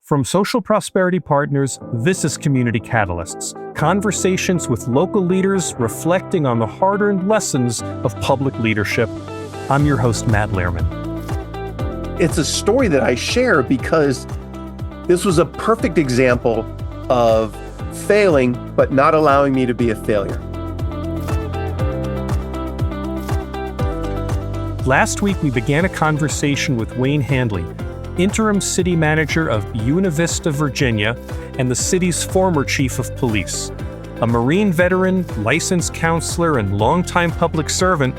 From Social Prosperity Partners, this is Community Catalysts, conversations with local leaders reflecting on the hard-earned lessons of public leadership. I'm your host, Matt Lehrman. It's a story that I share because this was a perfect example of failing, but not allowing me to be a failure. Last week, we began a conversation with Wayne Handley, Interim City Manager of Buena Vista, Virginia, and the city's former Chief of Police. A Marine veteran, licensed counselor, and longtime public servant,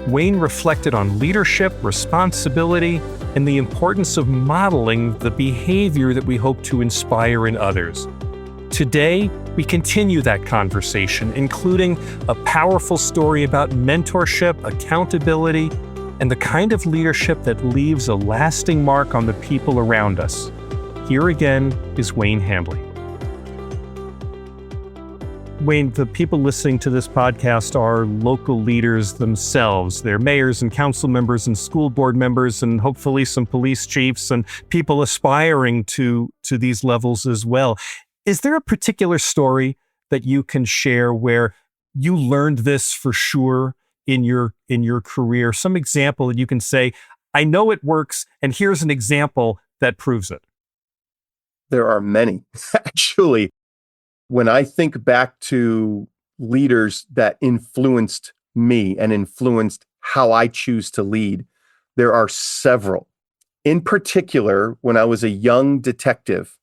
Wayne reflected on leadership, responsibility, and the importance of modeling the behavior that we hope to inspire in others. Today, we continue that conversation, including a powerful story about mentorship, accountability, and the kind of leadership that leaves a lasting mark on the people around us. Here again is Wayne Handley. Wayne, the people listening to this podcast are local leaders themselves. They're mayors and council members and school board members and hopefully some police chiefs and people aspiring to these levels as well. Is there a particular story that you can share where you learned this for sure in your career? Some example that you can say, I know it works, and here's an example that proves it. There are many. Actually, when I think back to leaders that influenced me and influenced how I choose to lead, there are several. In particular, when I was a young detective,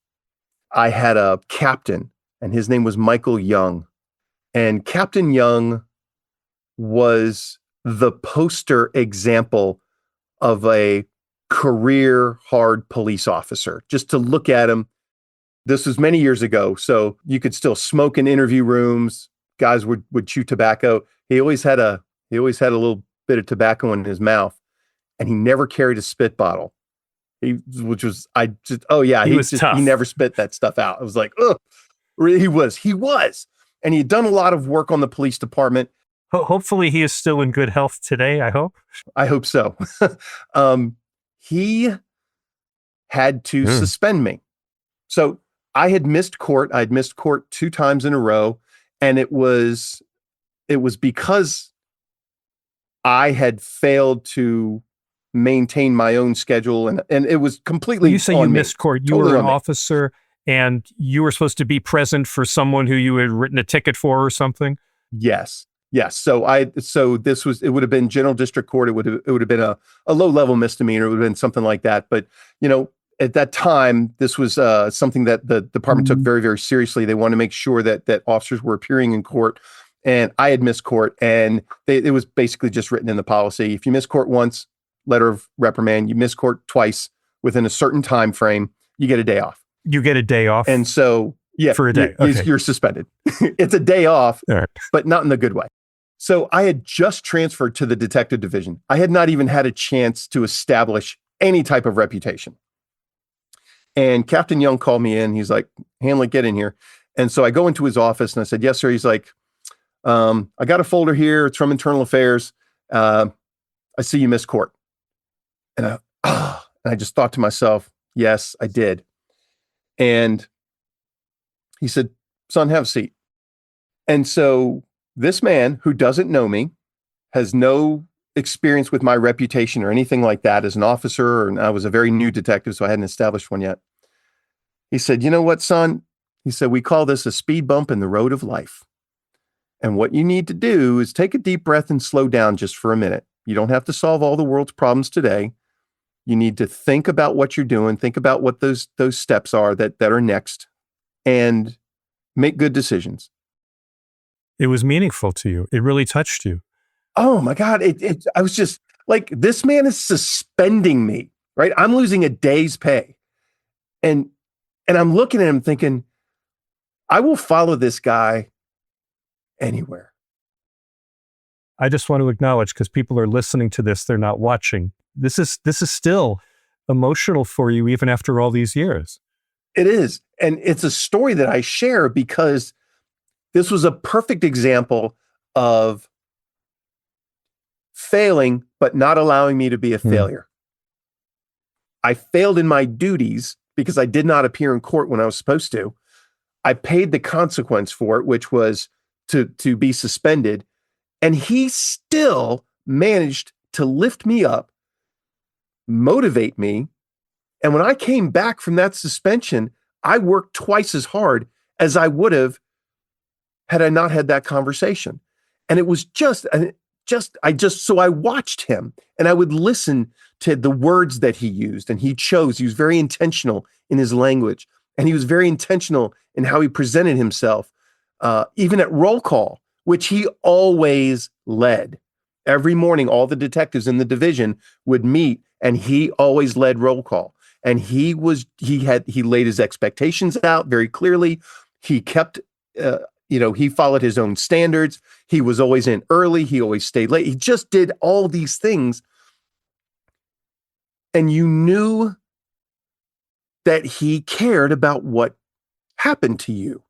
I had a captain, and his name was Michael Young. And Captain Young was the poster example of a career hard police officer. Just to look at him, this was many years ago, so you could still smoke in interview rooms. Guys would chew tobacco. He always had a little bit of tobacco in his mouth, and he never carried a spit bottle. He was tough. He never spit that stuff out. I was like, ugh. He was. And he had done a lot of work on the police department. Hopefully he is still in good health today, I hope. I hope so. He had to suspend me. So I had missed court. I'd missed court 2 times in a row. And it was because I had failed to maintain my own schedule. And it was completely You say on you me. missed court. You Totally were an on me. officer and you were supposed to be present for someone who you had written a ticket for or something? Yes. So it would have been general district court. It would have been a low level misdemeanor. It would have been something like that. But, at that time, this was something that the department took very, very seriously. They wanted to make sure that officers were appearing in court. And I had missed court, and it was basically just written in the policy. If you miss court once, letter of reprimand. You miss court twice within a certain time frame, you get a day off. You get a day off? And so, yeah, for a day. You're suspended. It's a day off, right, but not in the good way. So I had just transferred to the detective division. I had not even had a chance to establish any type of reputation. And Captain Young called me in. He's like, Handley, get in here. And so I go into his office and I said, yes, sir. He's like, I got a folder here. It's from Internal Affairs. I see you missed court. And I just thought to myself, yes, I did. And he said, son, have a seat. And so this man who doesn't know me, has no experience with my reputation or anything like that as an officer, and I was a very new detective, so I hadn't established one yet. He said, you know what, son? He said, we call this a speed bump in the road of life. And what you need to do is take a deep breath and slow down just for a minute. You don't have to solve all the world's problems today. You need to think about what you're doing, think about what those steps are that are next, and make good decisions. It was meaningful to you. It really touched you. Oh my God. I was just like, this man is suspending me, right? I'm losing a day's pay. And I'm looking at him thinking, I will follow this guy anywhere. I just want to acknowledge, because people are listening to this, they're not watching. This is still emotional for you even after all these years. It is. And it's a story that I share because this was a perfect example of failing, but not allowing me to be a failure. I failed in my duties because I did not appear in court when I was supposed to. I paid the consequence for it, which was to be suspended. And he still managed to lift me up, motivate me. And when I came back from that suspension, I worked twice as hard as I would have had I not had that conversation. And it was so I watched him and I would listen to the words that he used, and he was very intentional in his language, and he was very intentional in how he presented himself, even at roll call, which he always led. Every morning, all the detectives in the division would meet, and he always led roll call. And he laid his expectations out very clearly. He kept, he followed his own standards. He was always in early. He always stayed late. He just did all these things. And you knew that he cared about what happened to you.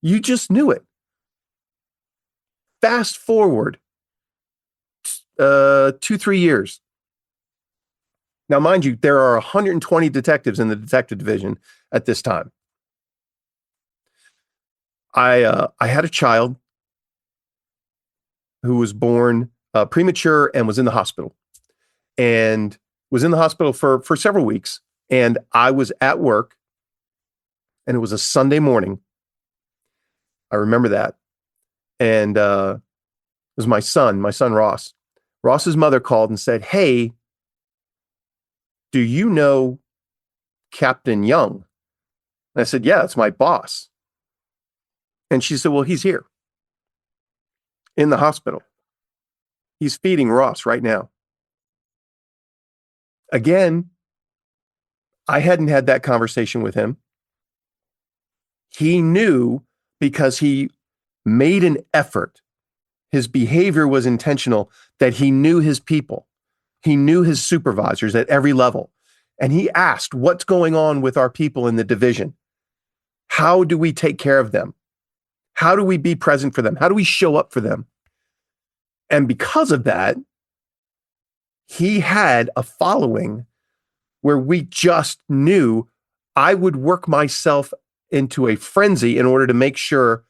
You just knew it. Fast forward 2-3 years. Now, mind you, there are 120 detectives in the detective division at this time. I had a child who was born premature and was in the hospital, and was in the hospital for several weeks. And I was at work, and it was a Sunday morning. I remember that. And it was my son Ross. Ross's mother called and said, "Hey, do you know Captain Young?" And I said, "Yeah, it's my boss." And she said, "Well, he's here in the hospital. He's feeding Ross right now." Again, I hadn't had that conversation with him. He knew because he made an effort. His behavior was intentional, that he knew his people. He knew his supervisors at every level. And he asked, "What's going on with our people in the division? How do we take care of them? How do we be present for them? How do we show up for them?" And because of that, he had a following where we just knew I would work myself into a frenzy in order to make sure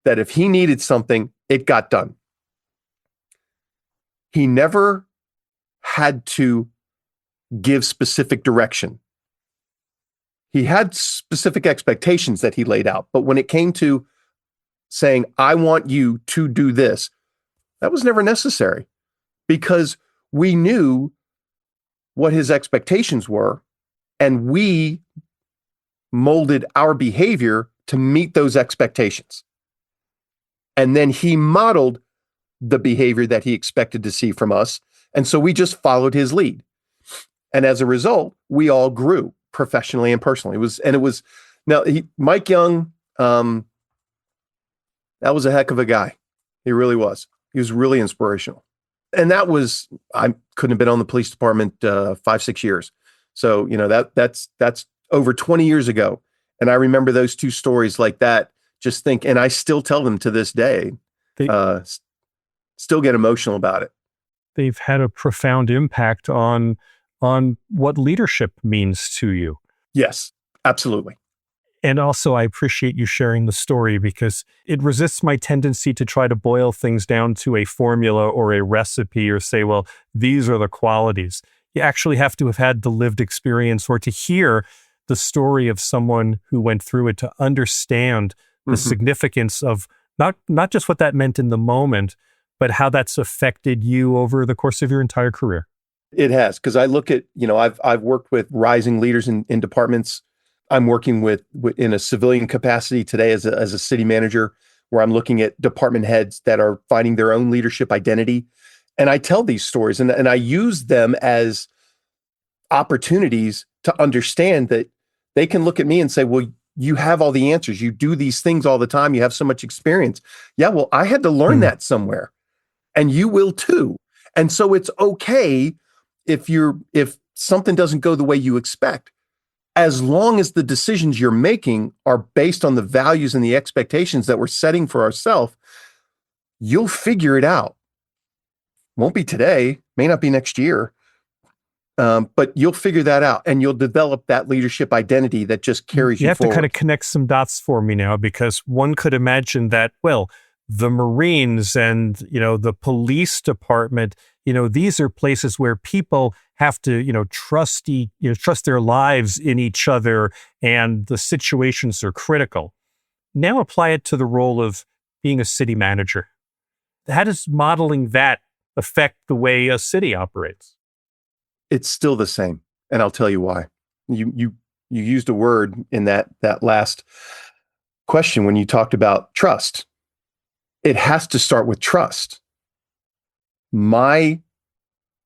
that if he needed something, it got done. He never had to give specific direction. He had specific expectations that he laid out, but when it came to saying, "I want you to do this," that was never necessary, because we knew what his expectations were, and we molded our behavior to meet those expectations. And then he modeled the behavior that he expected to see from us. And so we just followed his lead. And as a result, we all grew professionally and personally. Mike Young, that was a heck of a guy. He really was. He was really inspirational. And I couldn't have been on the police department 5-6 years. So, that's over 20 years ago. And I remember those two stories like that, and I still tell them to this day, still get emotional about it. They've had a profound impact on what leadership means to you. Yes, absolutely. And also, I appreciate you sharing the story, because it resists my tendency to try to boil things down to a formula or a recipe, or say, well, these are the qualities. You actually have to have had the lived experience, or to hear the story of someone who went through it, to understand the significance of not just what that meant in the moment, but how that's affected you over the course of your entire career. It has, because I look at, I've worked with rising leaders in departments. I'm working with in a civilian capacity today as a city manager, where I'm looking at department heads that are finding their own leadership identity. And I tell these stories, and I use them as opportunities to understand that they can look at me and say, "Well, you have all the answers. You do these things all the time. You have so much experience." Yeah, well, I had to learn that somewhere, and you will too. And so it's okay if something doesn't go the way you expect, as long as the decisions you're making are based on the values and the expectations that we're setting for ourselves. You'll figure it out. Won't be today, may not be next year, But you'll figure that out, and you'll develop that leadership identity that just carries You you have to kind forward. of connect some dots for me now, because one could imagine that, well, the Marines and, the police department, these are places where people have to, trust their lives in each other, and the situations are critical. Now apply it to the role of being a city manager. How does modeling that affect the way a city operates? It's still the same, and I'll tell you why. You used a word in that last question when you talked about trust. It has to start with trust. My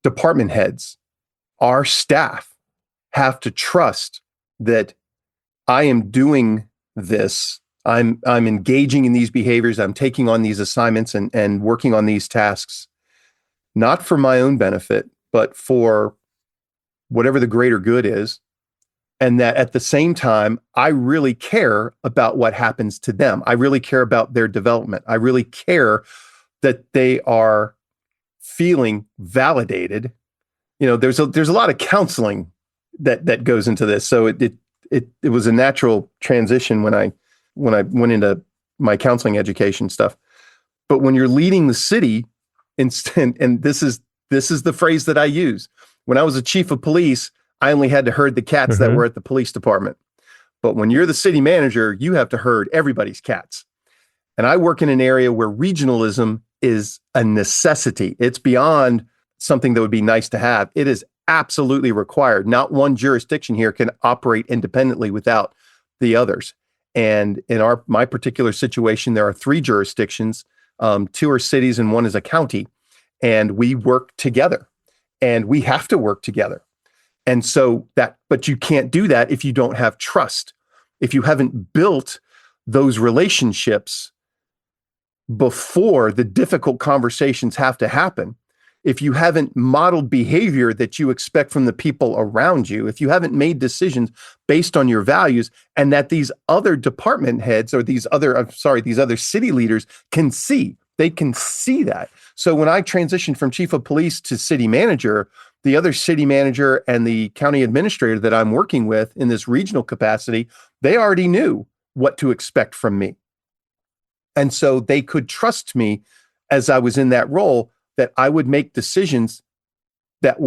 department heads, our staff, have to trust that I am doing this. I'm engaging in these behaviors. I'm taking on these assignments and working on these tasks, not for my own benefit, but for whatever the greater good is. And that at the same time, I really care about what happens to them. I really care about their development. I really care that they are feeling validated. There's a lot of counseling that goes into this. So it was a natural transition when I went into my counseling education stuff. But when you're leading the city, and this is the phrase that I use. When I was a chief of police, I only had to herd the cats that were at the police department. But when you're the city manager, you have to herd everybody's cats. And I work in an area where regionalism is a necessity. It's beyond something that would be nice to have. It is absolutely required. Not one jurisdiction here can operate independently without the others. And in my particular situation, there are 3 jurisdictions. 2 are cities and 1 is a county. And we work together. And we have to work together. And so but you can't do that if you don't have trust. If you haven't built those relationships before the difficult conversations have to happen, if you haven't modeled behavior that you expect from the people around you, if you haven't made decisions based on your values, and that these other department heads or these other city leaders can see, they can see that. So when I transitioned from chief of police to city manager, the other city manager and the county administrator that I'm working with in this regional capacity, they already knew what to expect from me. And so they could trust me as I was in that role, that I would make decisions that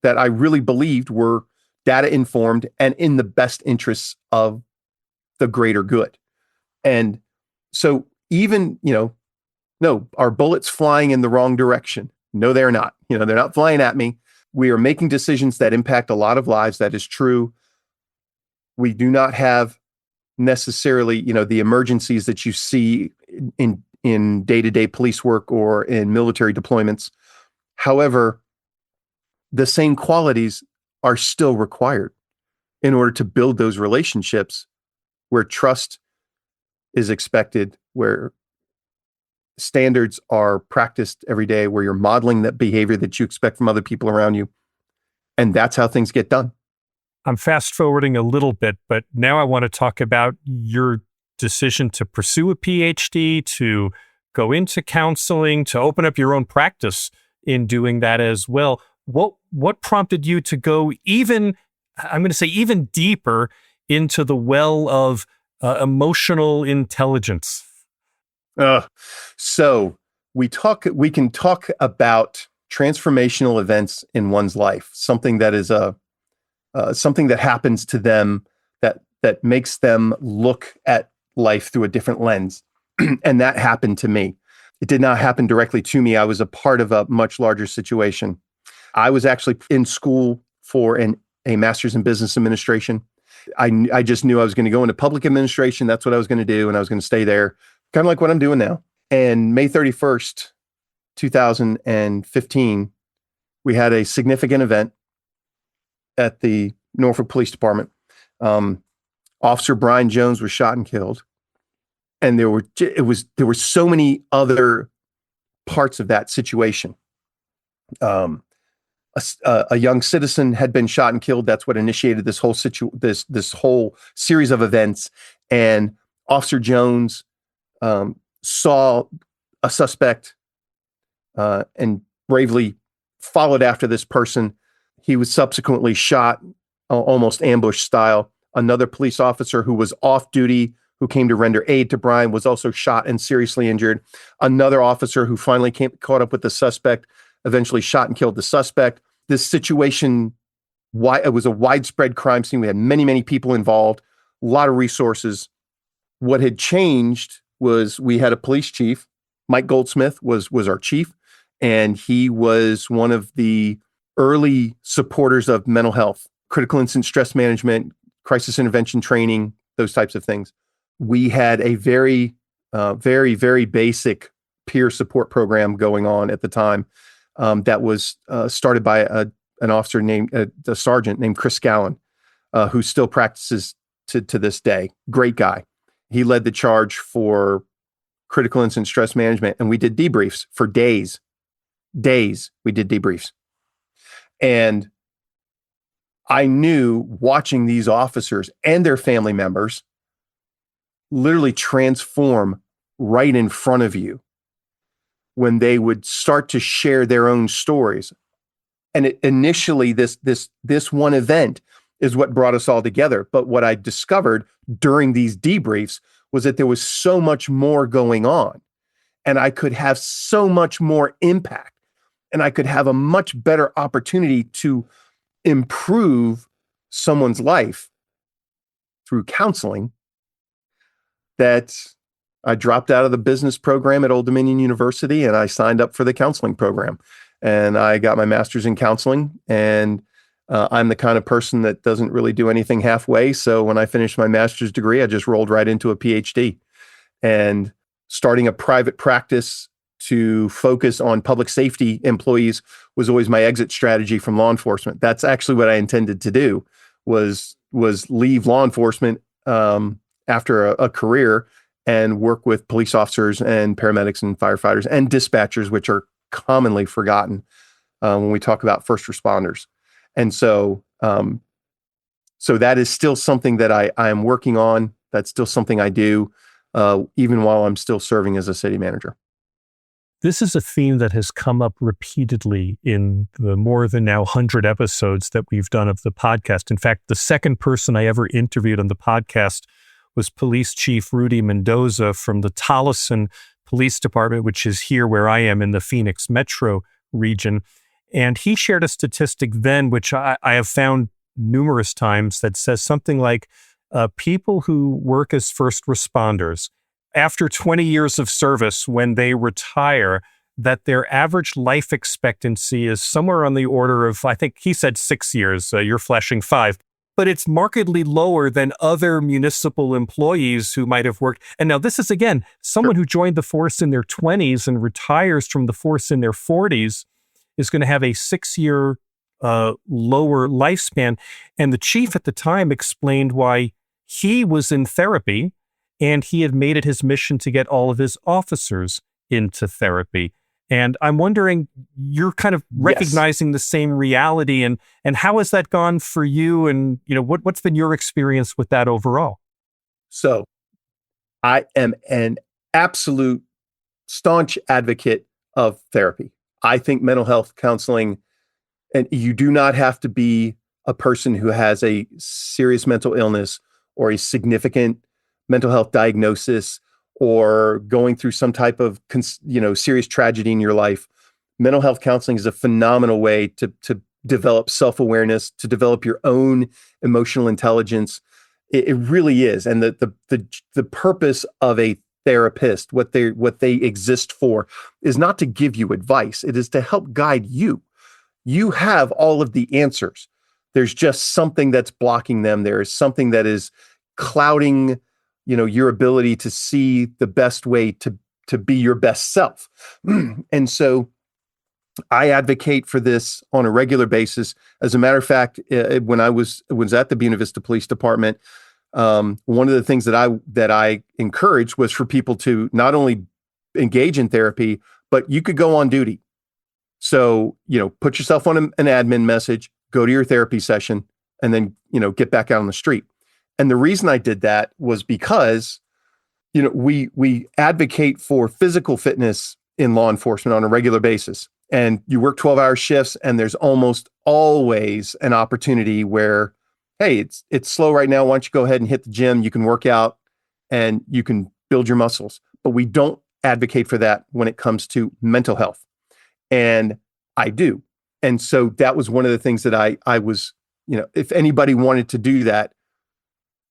I really believed were data informed and in the best interests of the greater good. And so even, no, are bullets flying in the wrong direction? No, they're not. They're not flying at me. We are making decisions that impact a lot of lives. That is true. We do not have necessarily, the emergencies that you see in day-to-day police work or in military deployments. However, the same qualities are still required in order to build those relationships where trust is expected, where standards are practiced every day, where you're modeling that behavior that you expect from other people around you. And that's how things get done. I'm fast forwarding a little bit, but now I want to talk about your decision to pursue a PhD, to go into counseling, to open up your own practice in doing that as well. What prompted you to go even deeper into the well of emotional intelligence? So we can talk about transformational events in one's life, something that is something that happens to them that makes them look at life through a different lens. And that happened to me. It did not happen directly to me. I was a part of a much larger situation. I was actually in school for a master's in business administration. I just knew I was going to go into public administration. That's what I was going to do. And I was going to stay there, kind of like what I'm doing now. And May 31st, 2015, we had a significant event at the Norfolk Police Department. Officer Brian Jones was shot and killed. And there were so many other parts of that situation. A young citizen had been shot and killed. That's what initiated this whole this whole series of events. And Officer Jones saw a suspect and bravely followed after this person. He was subsequently shot, almost ambush style. Another police officer who was off duty, who came to render aid to Brian, was also shot and seriously injured. Another officer who finally caught up with the suspect, eventually shot and killed the suspect. This situation, it was a widespread crime scene. We had many, many people involved, a lot of resources. What had changed was we had a police chief. Mike Goldsmith was our chief, and he was one of the early supporters of mental health, critical incident stress management, crisis intervention training, those types of things. We had a very, very basic peer support program going on at the time that was started by an officer named, a sergeant named Chris Scallon, who still practices to this day. Great guy. He led the charge for critical incident stress management, and we did debriefs for days. We did debriefs. And I knew, watching these officers and their family members literally transform right in front of you when they would start to share their own stories. And initially, this one event is what brought us all together. But what I discovered during these debriefs was that there was so much more going on, and I could have so much more impact, and I could have a much better opportunity to improve someone's life through counseling, that I dropped out of the business program at Old Dominion University and I signed up for the counseling program. And I got my master's in counseling, and I'm the kind of person that doesn't really do anything halfway. So when I finished my master's degree, I just rolled right into a PhD. And starting a private practice to focus on public safety employees was always my exit strategy from law enforcement. That's actually what I intended to do, was leave law enforcement after a career and work with police officers and paramedics and firefighters and dispatchers, which are commonly forgotten when we talk about first responders. And so that is still something that I am working on. That's still something I do, even while I'm still serving as a city manager. This is a theme that has come up repeatedly in the more than now 100 episodes that we've done of the podcast. In fact, the second person I ever interviewed on the podcast was Police Chief Rudy Mendoza from the Tolleson Police Department, which is here where I am in the Phoenix metro region. And he shared a statistic then, which I have found numerous times, that says something like people who work as first responders, after 20 years of service, when they retire, that their average life expectancy is somewhere on the order of, I think he said 6 years, you're flashing 5. But it's markedly lower than other municipal employees who might have worked. And now this is, again, someone who joined the force in their 20s and retires from the force in their 40s is going to have a 6-year lower lifespan. And the chief at the time explained why he was in therapy, and he had made it his mission to get all of his officers into therapy. And I'm wondering, you're kind of recognizing the same reality, and how has that gone for you? And what's been your experience with that overall? So I am an absolute staunch advocate of therapy. I think mental health counseling, and you do not have to be a person who has a serious mental illness or a significant mental health diagnosis or going through some type of serious tragedy in your life. Mental health counseling is a phenomenal way to develop self-awareness, to develop your own emotional intelligence. It really is. And the purpose of a therapist, what they exist for, is not to give you advice. It is to help guide you. You have all of the answers. There's just something that's blocking them. There is something that is clouding your ability to see the best way to be your best self. And so I advocate for this on a regular basis. As a matter of fact, when I was at the Buena Vista Police Department, one of the things that I encouraged was for people to not only engage in therapy, but you could go on duty. So, put yourself on an admin message, go to your therapy session, and then, get back out on the street. And the reason I did that was because, we advocate for physical fitness in law enforcement on a regular basis. and you work 12-hour shifts, and there's almost always an opportunity where, hey, it's slow right now. Why don't you go ahead and hit the gym? You can work out and you can build your muscles. But we don't advocate for that when it comes to mental health. And I do. And so that was one of the things that I was, if anybody wanted to do that,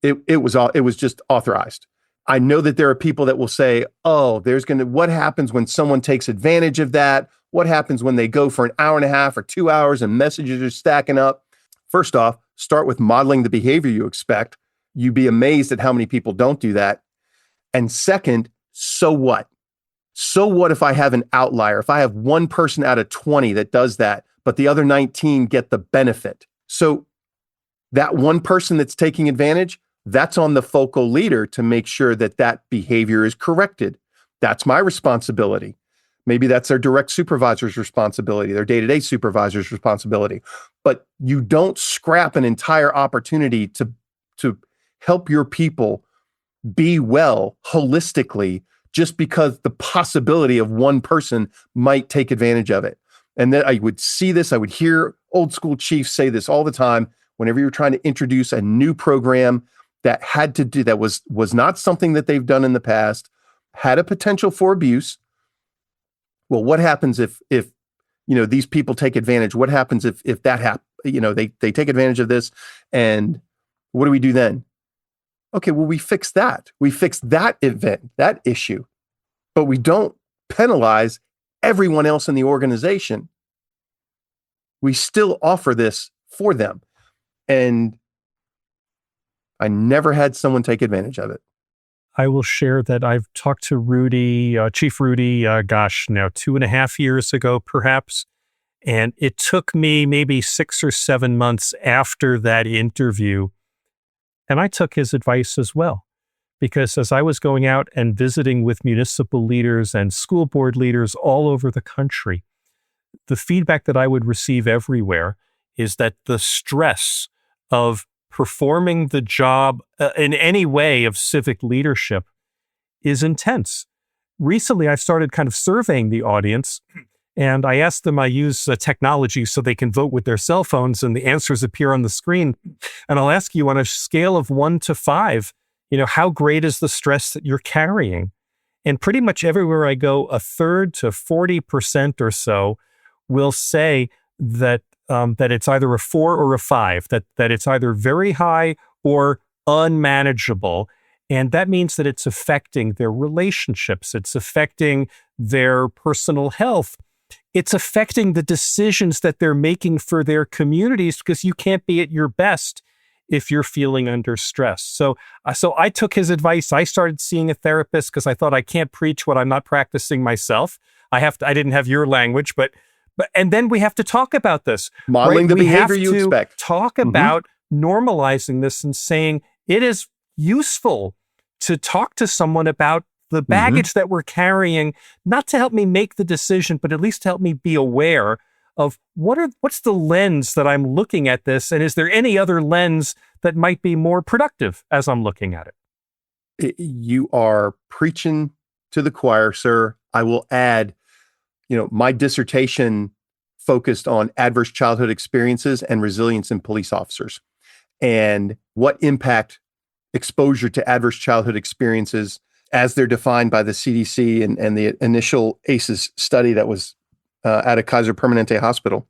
it was just authorized. I know that there are people that will say, oh, what happens when someone takes advantage of that? What happens when they go for an hour and a half or 2 hours and messages are stacking up? First off, start with modeling the behavior you expect. You'd be amazed at how many people don't do that. And second, so what? So what if I have an outlier? If I have one person out of 20 that does that, but the other 19 get the benefit. So that one person that's taking advantage, that's on the focal leader to make sure that that behavior is corrected. That's my responsibility. Maybe that's their direct supervisor's responsibility, their day-to-day supervisor's responsibility. But you don't scrap an entire opportunity to help your people be well holistically just because the possibility of one person might take advantage of it. And then I would see this, I would hear old school chiefs say this all the time whenever you're trying to introduce a new program that had to do, that was not something that they've done in the past, had a potential for abuse. Well, what happens if these people take advantage? What happens if that happens? They take advantage of this, and what do we do then? Okay, well, we fix that. We fix that event, that issue, but we don't penalize everyone else in the organization. We still offer this for them. And I never had someone take advantage of it. I will share that I've talked to Rudy, Chief Rudy, now 2.5 years ago, perhaps. And it took me maybe 6 or 7 months after that interview. And I took his advice as well, because as I was going out and visiting with municipal leaders and school board leaders all over the country, the feedback that I would receive everywhere is that the stress of performing the job in any way of civic leadership is intense. Recently, I started kind of surveying the audience, and I asked them, I use technology so they can vote with their cell phones, and the answers appear on the screen. And I'll ask you, on a scale of 1 to 5, how great is the stress that you're carrying? And pretty much everywhere I go, a third to 40% or so will say that that it's either a 4 or a 5, that it's either very high or unmanageable. And that means that it's affecting their relationships. It's affecting their personal health. It's affecting the decisions that they're making for their communities, because you can't be at your best if you're feeling under stress. So I took his advice. I started seeing a therapist because I thought, I can't preach what I'm not practicing myself. I didn't have your language, but and then we have to talk about this. Modeling the behavior you expect. Talk about normalizing this and saying it is useful to talk to someone about the baggage that we're carrying, not to help me make the decision, but at least to help me be aware of what's the lens that I'm looking at this, and is there any other lens that might be more productive as I'm looking at it? You are preaching to the choir, sir. I will add, my dissertation focused on adverse childhood experiences and resilience in police officers, and what impact exposure to adverse childhood experiences, as they're defined by the CDC and the initial ACEs study that was at a Kaiser Permanente hospital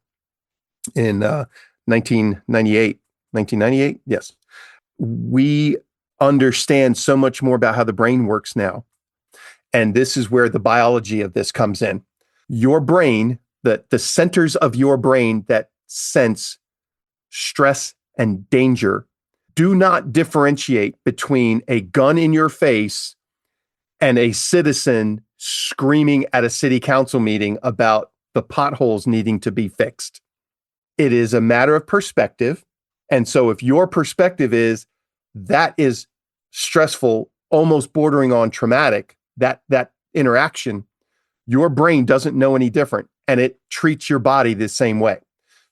in 1998. 1998? Yes. We understand so much more about how the brain works now. And this is where the biology of this comes in. Your brain, the centers of your brain that sense stress and danger, do not differentiate between a gun in your face and a citizen screaming at a city council meeting about the potholes needing to be fixed. It is a matter of perspective. And so if your perspective is that is stressful, almost bordering on traumatic, that interaction, your brain doesn't know any different, and it treats your body the same way.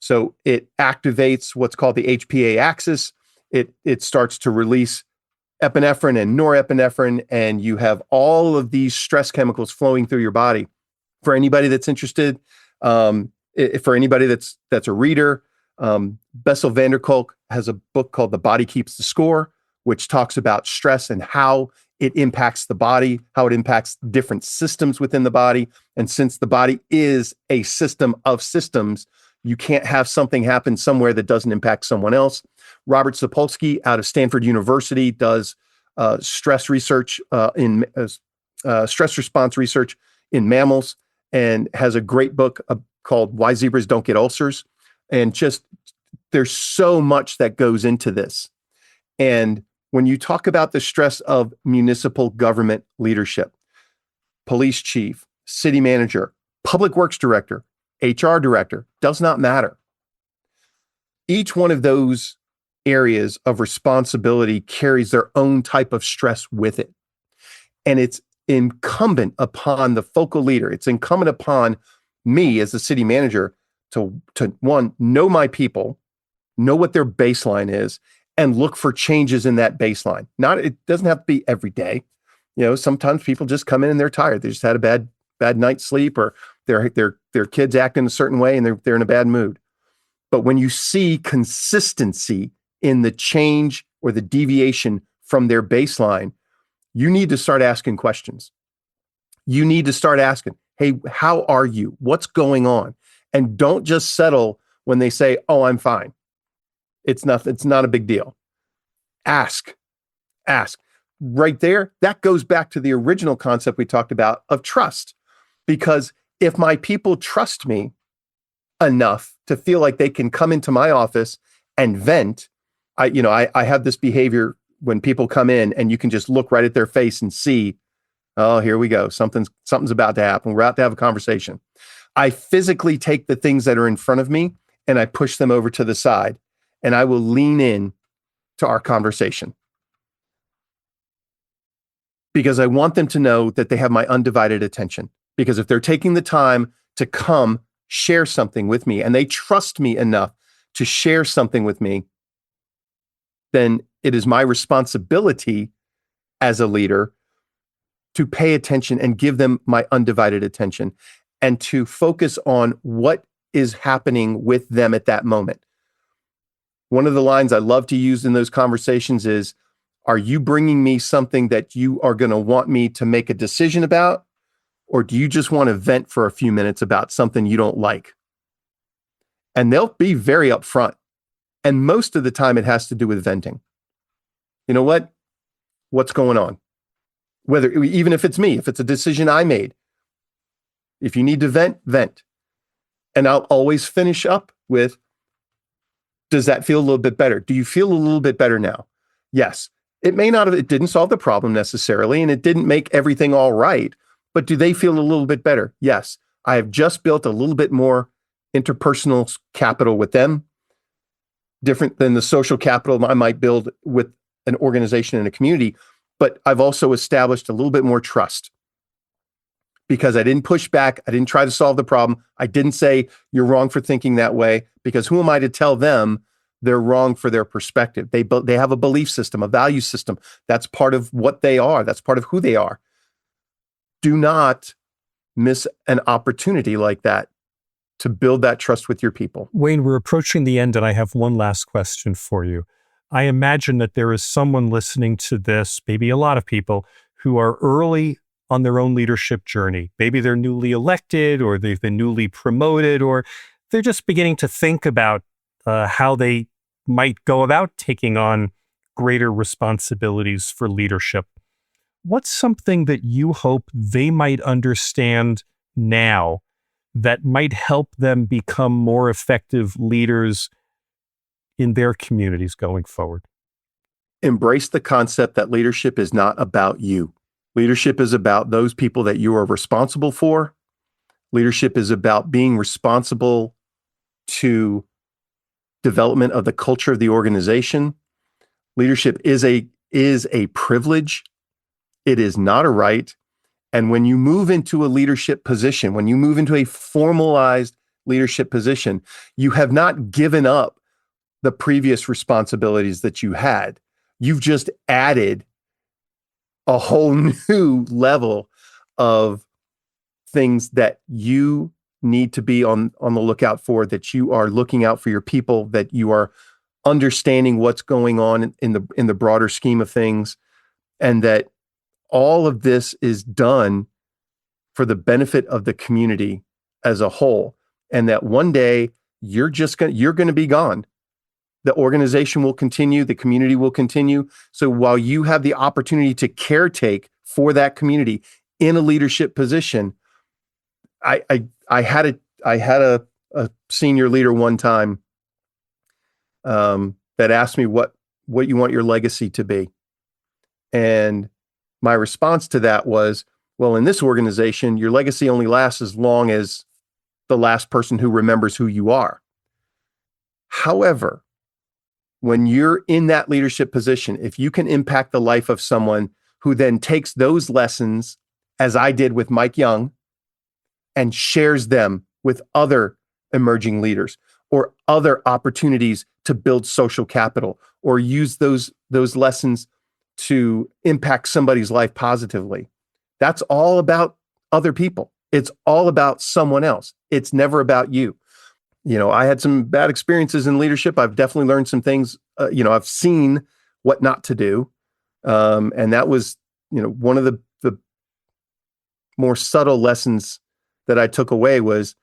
So it activates what's called the HPA axis. It starts to release epinephrine and norepinephrine, and you have all of these stress chemicals flowing through your body. For anybody that's interested, For anybody that's a reader, Bessel van der Kolk has a book called The Body Keeps the Score, which talks about stress and how it impacts the body, how it impacts different systems within the body. And since the body is a system of systems, you can't have something happen somewhere that doesn't impact someone else. Robert Sapolsky out of Stanford University does stress research in stress response research in mammals, and has a great book called Why Zebras Don't Get Ulcers. And just there's so much that goes into this. And when you talk about the stress of municipal government leadership, police chief, city manager, public works director, HR director, does not matter. Each one of those areas of responsibility carries their own type of stress with it. And it's incumbent upon the focal leader, it's incumbent upon me as the city manager to one, know my people, know what their baseline is, and look for changes in that baseline. It doesn't have to be every day. Sometimes people just come in and they're tired. They just had a bad night's sleep, or their kids act in a certain way and they're in a bad mood. But when you see consistency in the change or the deviation from their baseline, you need to start asking questions. You need to start asking, hey, how are you? What's going on? And don't just settle when they say, oh, I'm fine. It's not a big deal. Ask. Right there, that goes back to the original concept we talked about of trust. Because if my people trust me enough to feel like they can come into my office and vent, I have this behavior when people come in and you can just look right at their face and see, oh, here we go. Something's about to happen. We're about to have a conversation. I physically take the things that are in front of me and I push them over to the side, and I will lean in to our conversation. Because I want them to know that they have my undivided attention. Because if they're taking the time to come share something with me and they trust me enough to share something with me, then it is my responsibility as a leader to pay attention and give them my undivided attention and to focus on what is happening with them at that moment. One of the lines I love to use in those conversations is, are you bringing me something that you are going to want me to make a decision about? Or do you just want to vent for a few minutes about something you don't like? And they'll be very upfront. And most of the time it has to do with venting. You know what? What's going on? Even if it's me, if it's a decision I made, if you need to vent, vent. And I'll always finish up with, does that feel a little bit better? Do you feel a little bit better now? Yes. It didn't solve the problem necessarily, and it didn't make everything all right, but do they feel a little bit better? Yes. I have just built a little bit more interpersonal capital with them, different than the social capital I might build with an organization and a community, but I've also established a little bit more trust because I didn't push back. I didn't try to solve the problem. I didn't say you're wrong for thinking that way, because who am I to tell them they're wrong for their perspective? They have a belief system, a value system. That's part of what they are. That's part of who they are. Do not miss an opportunity like that to build that trust with your people. Wayne, we're approaching the end, and I have one last question for you. I imagine that there is someone listening to this, maybe a lot of people, who are early on their own leadership journey. Maybe they're newly elected, or they've been newly promoted, or they're just beginning to think about how they might go about taking on greater responsibilities for leadership. What's something that you hope they might understand now that might help them become more effective leaders in their communities going forward? Embrace the concept that leadership is not about you. Leadership is about those people that you are responsible for. Leadership is about being responsible to development of the culture of the organization. Leadership is a privilege. It is not a right. And when you move into a leadership position, when you move into a formalized leadership position, you have not given up the previous responsibilities that you had. You've just added a whole new level of things that you need to be on the lookout for, that you are looking out for your people, that you are understanding what's going on in the broader scheme of things, and that all of this is done for the benefit of the community as a whole, and that one day you're going to be gone. The organization will continue, the community will continue. So while you have the opportunity to caretake for that community in a leadership position, I had a senior leader one time that asked me what you want your legacy to be. And my response to that was, well, in this organization, your legacy only lasts as long as the last person who remembers who you are. However, when you're in that leadership position, if you can impact the life of someone who then takes those lessons, as I did with Mike Young, and shares them with other emerging leaders or other opportunities to build social capital, or use those lessons to impact somebody's life positively, that's all about other people. It's all about someone else. It's never about you. I had some bad experiences in leadership. I've definitely learned some things. I've seen what not to do. And that was, one of the more subtle lessons that I took away was,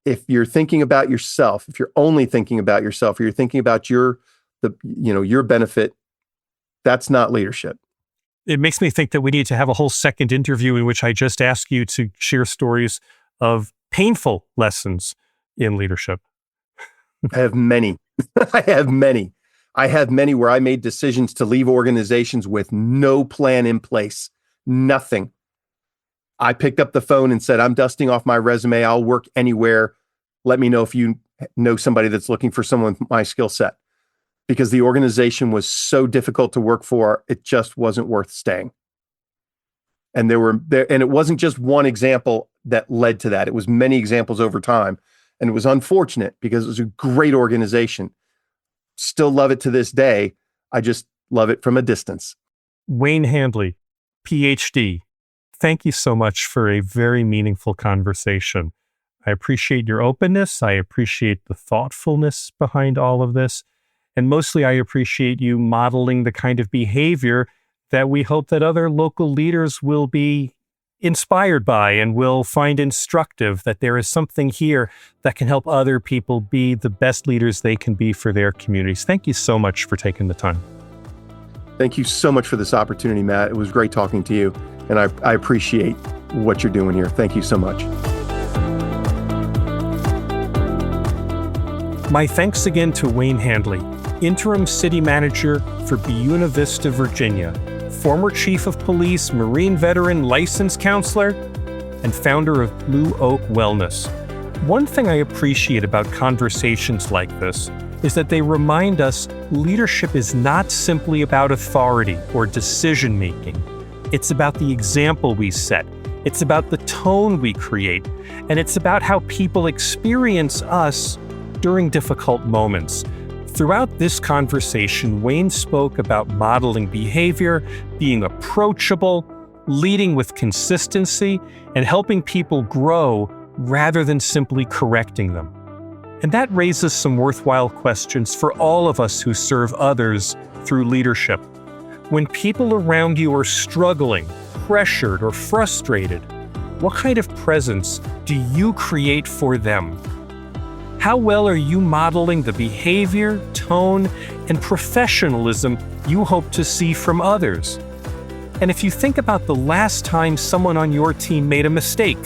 if you're thinking about yourself, if you're only thinking about yourself, or you're thinking about your benefit, that's not leadership. It makes me think that we need to have a whole second interview in which I just ask you to share stories of painful lessons in leadership. I have many. I have many where I made decisions to leave organizations with no plan in place, nothing. I picked up the phone and said, I'm dusting off my resume. I'll work anywhere. Let me know if you know somebody that's looking for someone with my skill set. Because the organization was so difficult to work for, it just wasn't worth staying. And it wasn't just one example that led to that. It was many examples over time. And it was unfortunate because it was a great organization. Still love it to this day. I just love it from a distance. Wayne Handley, PhD. Thank you so much for a very meaningful conversation. I appreciate your openness. I appreciate the thoughtfulness behind all of this. And mostly, I appreciate you modeling the kind of behavior that we hope that other local leaders will be inspired by and will find instructive, that there is something here that can help other people be the best leaders they can be for their communities. Thank you so much for taking the time. Thank you so much for this opportunity, Matt. It was great talking to you, and I appreciate what you're doing here. Thank you so much. My thanks again to Wayne Handley, Interim City Manager for Buena Vista, Virginia, former Chief of Police, Marine veteran, licensed counselor, and founder of Blue Oak Wellness. One thing I appreciate about conversations like this is that they remind us leadership is not simply about authority or decision-making. It's about the example we set. It's about the tone we create. And it's about how people experience us during difficult moments. Throughout this conversation, Wayne spoke about modeling behavior, being approachable, leading with consistency, and helping people grow rather than simply correcting them. And that raises some worthwhile questions for all of us who serve others through leadership. When people around you are struggling, pressured, or frustrated, what kind of presence do you create for them? How well are you modeling the behavior, tone, and professionalism you hope to see from others? And if you think about the last time someone on your team made a mistake,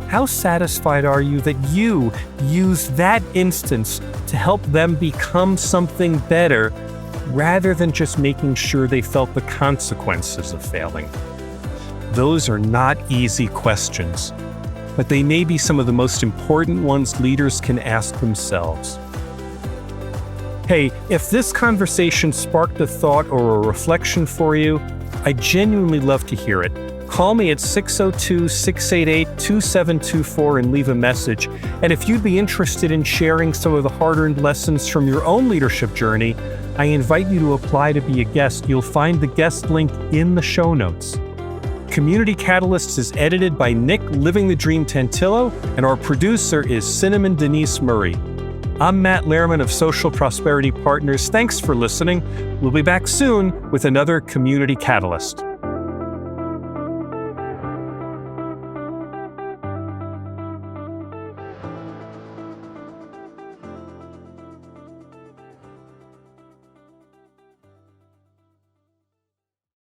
how satisfied are you that you used that instance to help them become something better rather than just making sure they felt the consequences of failing? Those are not easy questions, but they may be some of the most important ones leaders can ask themselves. Hey, if this conversation sparked a thought or a reflection for you, I'd genuinely love to hear it. Call me at 602-688-2724 and leave a message. And if you'd be interested in sharing some of the hard-earned lessons from your own leadership journey, I invite you to apply to be a guest. You'll find the guest link in the show notes. Community Catalysts is edited by Nick Living the Dream Tantillo, and our producer is Cinnamon Denise Murray. I'm Matt Lehrman of Social Prosperity Partners. Thanks for listening. We'll be back soon with another Community Catalyst.